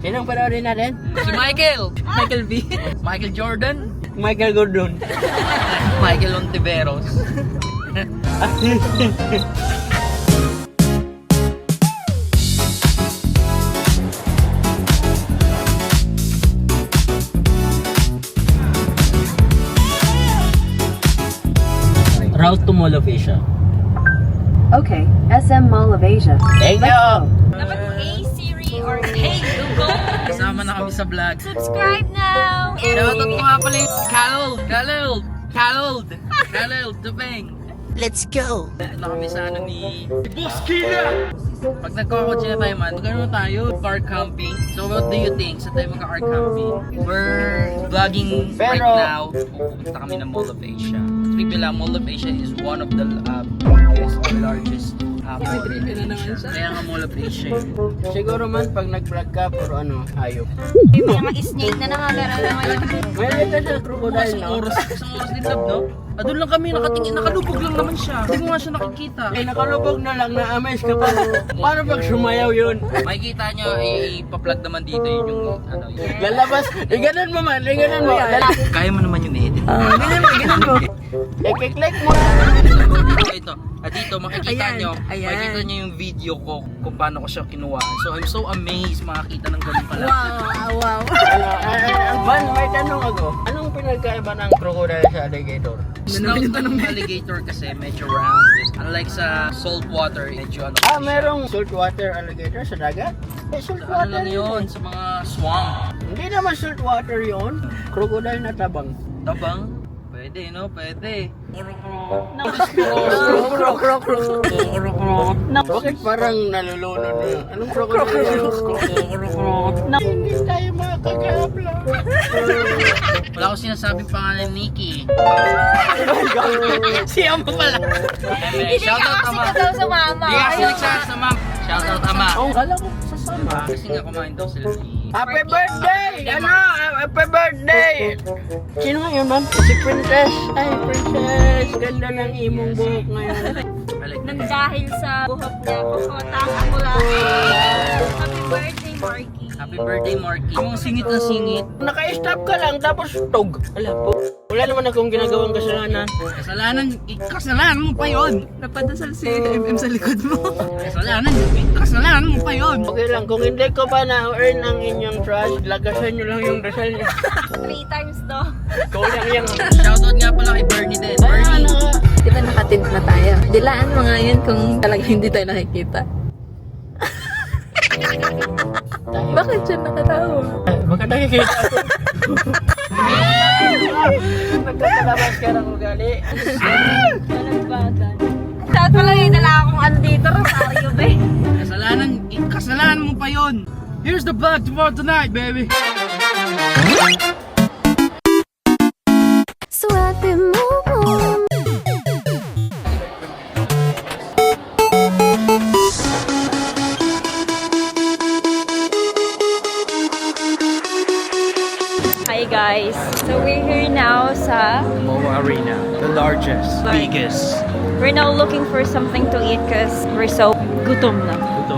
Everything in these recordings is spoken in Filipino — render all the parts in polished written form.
Sinong panoorin natin? Si Michael! Michael V. Michael Jordan. Michael Gordon. Michael Ontiveros. Route to Mall of Asia. Okay, SM Mall of Asia. Thank you! Dapat Hey Siri or Hey Google. Kasama na kami sa vlog. Subscribe now! Shoutout ko nga pala yung Kalold, Tupeng. Let's go! Ano kami sa ano ni Boss Kila! Pag nagkakotse na tayo man, magkano tayo? Car camping. So what do you think? Sa tayo magka-car camping? We're vlogging right now. Pupunta kami ng Mall of Asia. Tripila Mall of Asia is one of the biggest or largest kaya nga Mall of Asia. Siguro man pag nag-vlog ka, puro ano, hayop. Yung mga snake na nakagana naman yung... Meron ka sa crocodile, Isang no? oras din love, no? Doon lang kami nakatingin, nakalubog lang naman siya. Hindi mo nga siya nakikita. Eh, nakalubog na lang, na-amaze ka pa. Paano pag sumayaw yun? Makikita nyo, ipa-plug naman dito yun yung ano yun. Lalabas, ganun mo man, ganun mo. Kaya mo naman yung edit. Ganun mo. I-click mo. Ito, dito makikita nyo yung video ko kung paano ko siya kinuha. So I'm so amazed makakita ng ganun pala. Wow! Van, may tanong ako. Anong pinagkaiba ng crocodile sa alligator? Snout ng alligator kasi medyo round. Unlike sa salt water, medyo ano. Merong saltwater alligator sa dagat? Ano Saltwater lang yun, sa mga swamp. Hindi naman saltwater yun. Crocodile na tabang. Tabang? Pwede, no? Pwede. Bakit parang nalulunod na? Anong crocodile? Hindi tayo makakagabla. Wala ko sinasabing pangalan ni Nikki. Siya mo pala. Shoutout ama. Kasi daw sa mama. Hindi kasi nagsasabi sa ma'am. Shoutout ama. Oh, kala ko sasama. Kasi nga kumain daw sila ni... Happy birthday! Ano? Happy birthday! Sino nga yun, ma'am? Si Princess. Ay, Princess. Ganda ng imong buhok ngayon. Nang dahil sa buhok niya, kukotak ako lang. Happy birthday, Marky. Happy birthday, Marky. Yung singit na singit. Naka-stop ka lang, tapos tog. Ala po. Wala naman akong ginagawang kasalanan. Kasalanan mo pa yun. Napadasal si MM sa likod mo. Kasalanan mo pa yun. Okay lang, kung hindi ko pa na-earn ang inyong trust, lagasan nyo lang yung dasal nyo. 3 times daw. Kulang yung... Shoutout nga pala kay Bernie din. Ay, Bernie. ano nga? Di ba nakatint na tayo? Dilaan mo nga yun kung talaga hindi tayo nakikita. Bakit siya nakatawa? Baka nakikita ako. Nagkakalabas ka ng ugali. Nalagbagan. Dapat pala yung dala akong ano dito, Rosario, be. Kasalanan mo pa yun. Here's the vlog for tonight, baby. Suwerte mo. Hi guys, so we're here now sa... Moa Arena, the largest, biggest. We're now looking for something to eat because we're so gutom na. Ito.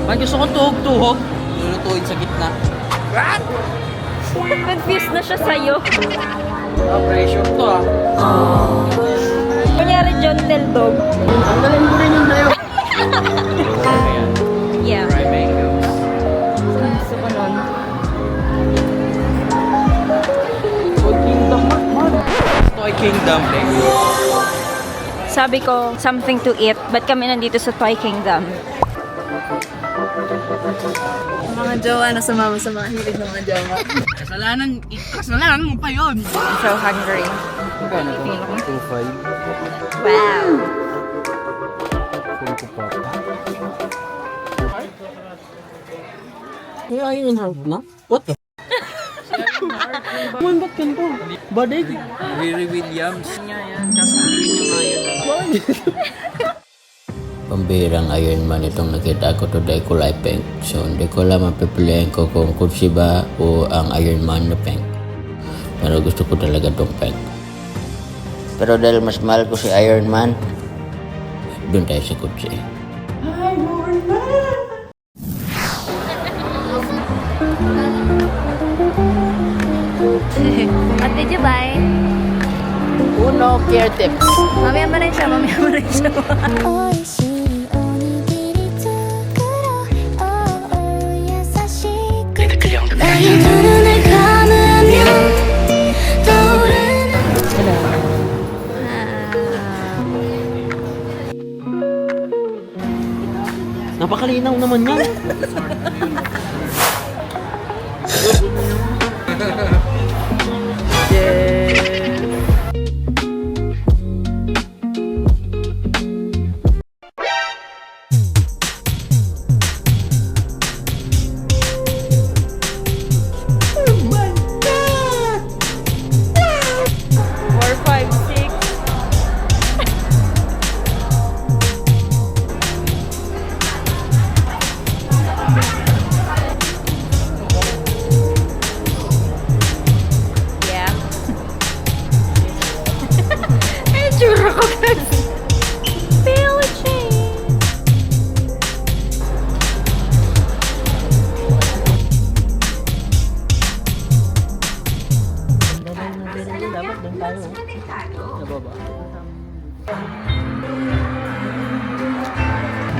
Man, gusto kong tuhog-tuhog. Lulutuin sa gitna. Confused na siya sa'yo. Pressure to Kunyari John Del Dog. Ang galing mo rin yung tayo. Yeah. Dry mangoes. Gusto ko nun. Toy Kingdom, Toy Kingdom, baby. Sabi ko, something to eat. Ba't kami nandito sa Toy Kingdom? Mga jowa na sumama sa mga hilig ng mga jowa. Kasalanan mo pa yun. I'm so hungry. Magkano to? 2.5. Wow. Full ko pa. Ay, ayun yung harap na? What the? Man, ba't ganito? Badig? Riri Williams. Kaso hindi niya ngayon. Pambihirang Ironman itong nakita ko today kulay pink. So hindi ko lang mapipiliin ko kung kutsi ba o ang Ironman na pink. Pero gusto ko talaga itong pink. Pero dahil mas mahal ko si Ironman, doon tayo sa kutsi. What did you buy? Uno care tips. Mamaya mo rin siya, mamaya mo rin siya. 美味しいおにぎり作ろう優しく나의 눈을 감으면 떠오르는 Napakalinaw naman yan.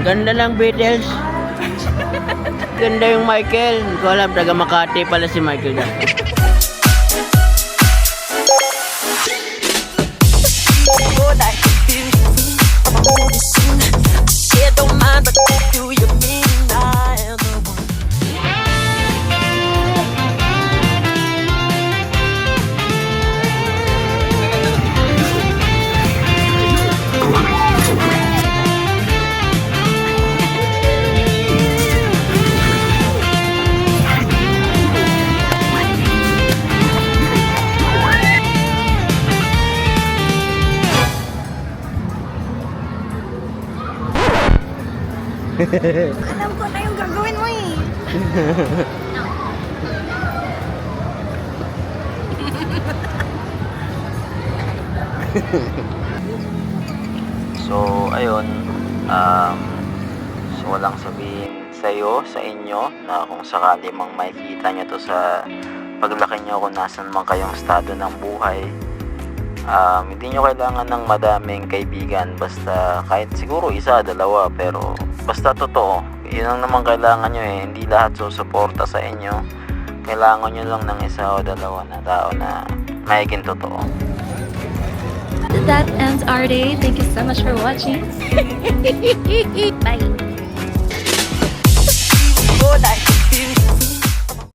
Ganda lang Beatles. Ganda yung Michael. Hindi ko alam, taga Makati pala si Michael dyan. Alam ko na yung gagawin mo eh. So, ayun. So, walang sabihin sa'yo, sa inyo, na kung sakali mang makikita nyo to sa paglaki nyo kung nasan man kayong estado ng buhay. Hindi nyo kailangan ng madaming kaibigan. Basta kahit siguro isa, dalawa, pero basta totoo. Yun ang naman kailangan nyo eh. Hindi lahat susuporta sa inyo. Kailangan nyo lang ng isa o dalawa na tao na maiging totoo. That ends our day. Thank you so much for watching. Bye.